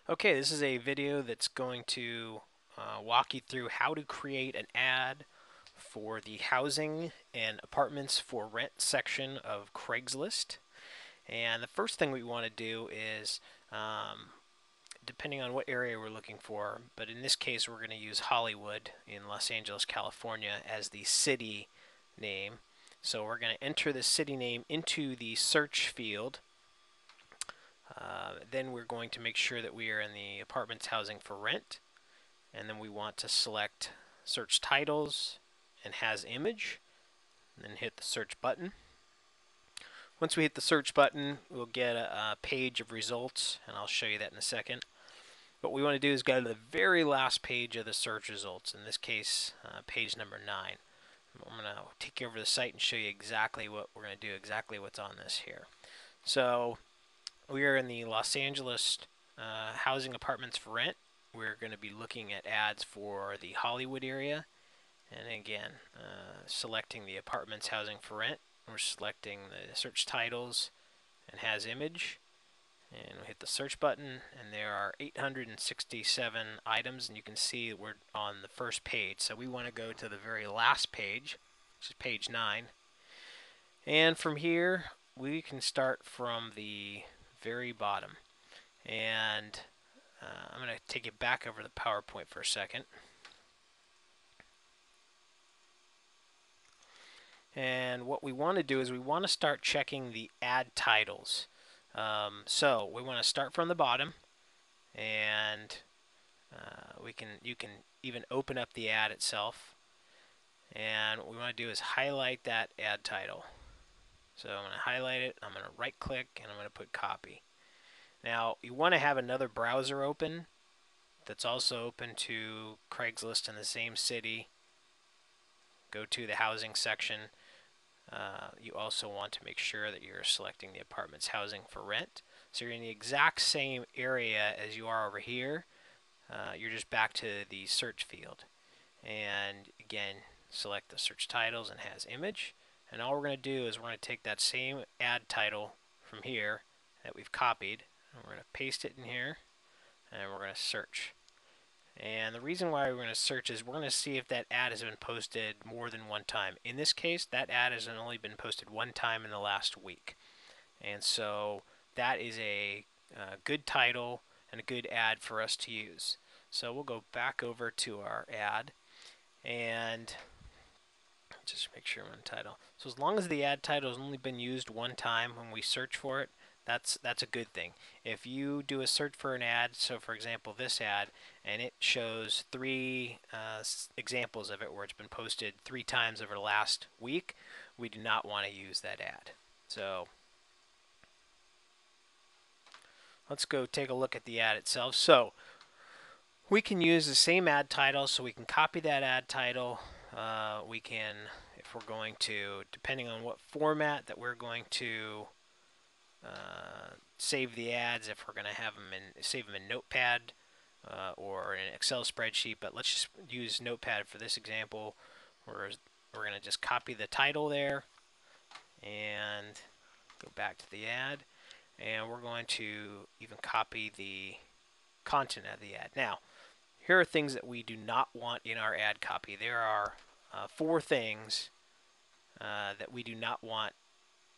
Okay, this is a video that's going to walk you through how to create an ad for the housing and apartments for rent section of Craigslist. And the first thing we want to do is, depending on what area we're looking for, but in this case we're going to use Hollywood in Los Angeles, California as the city name. So we're going to enter the city name into the search field. Then we're going to make sure that we are in the apartments housing for rent. And then we want to select search titles and has image. And then hit the search button. Once we hit the search button, we'll get a page of results, and I'll show you that in a second. What we want to do is go to the very last page of the search results, in this case, page number 9. I'm going to take you over the site and show you exactly what we're going to do, exactly what's on this here. So we are in the Los Angeles housing apartments for rent. We're going to be looking at ads for the Hollywood area. And again, selecting the apartments housing for rent. We're selecting the search titles and has image. And we hit the search button, and there are 867 items, and you can see we're on the first page. So we want to go to the very last page, which is page 9. And from here, we can start from the very bottom. And I'm going to take it back over the PowerPoint for a second. And what we want to do is we want to start checking the ad titles. So we want to start from the bottom, and you can even open up the ad itself. And what we want to do is highlight that ad title. So I'm going to highlight it, I'm going to right click, and I'm going to put copy. Now you want to have another browser open that's also open to Craigslist in the same city. Go to the housing section. You also want to make sure that you're selecting the apartments housing for rent. So you're in the exact same area as you are over here. You're just back to the search field. And again, select the search titles and has image. And all we're going to do is we're going to take that same ad title from here that we've copied, and we're going to paste it in here, and we're going to search. And the reason why we're going to search is we're going to see if that ad has been posted more than one time. In this case, that ad has only been posted one time in the last week. And so that is a good title and a good ad for us to use. So we'll go back over to our ad and just make sure I'm on title. So as long as the ad title has only been used one time when we search for it, that's a good thing. If you do a search for an ad, so for example this ad, and it shows 3 examples of it where it's been posted 3 times over the last week, we do not want to use that ad. So let's go take a look at the ad itself. So we can use the same ad title, so we can copy that ad title. We can, if we're going to, depending on what format that we're going to save the ads, if we're going to have them save them in Notepad or in an Excel spreadsheet, but let's just use Notepad for this example. We're going to just copy the title there and go back to the ad, and we're going to even copy the content of the ad. Now, here are things that we do not want in our ad copy. There are 4 things that we do not want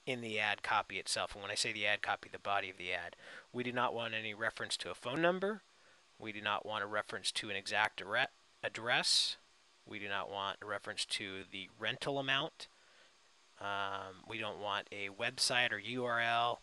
in the ad copy itself. And when I say the ad copy, the body of the ad, we do not want any reference to a phone number. We do not want a reference to an exact address. We do not want a reference to the rental amount. We don't want a website or URL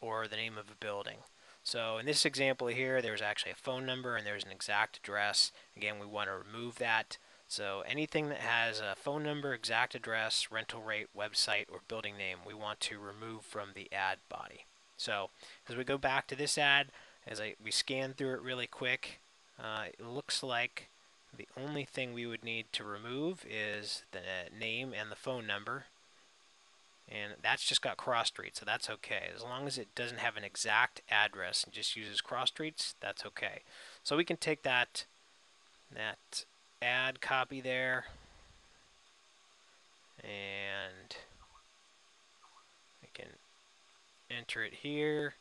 or the name of a building. So in this example here, there's actually a phone number and there's an exact address. Again, we want to remove that. So anything that has a phone number, exact address, rental rate, website, or building name, we want to remove from the ad body. So as we go back to this ad, we scan through it really quick, it looks like the only thing we would need to remove is the name and the phone number. And that's just got cross streets, so that's okay. As long as it doesn't have an exact address and just uses cross streets, that's okay. So we can take that ad copy there, and we can enter it here.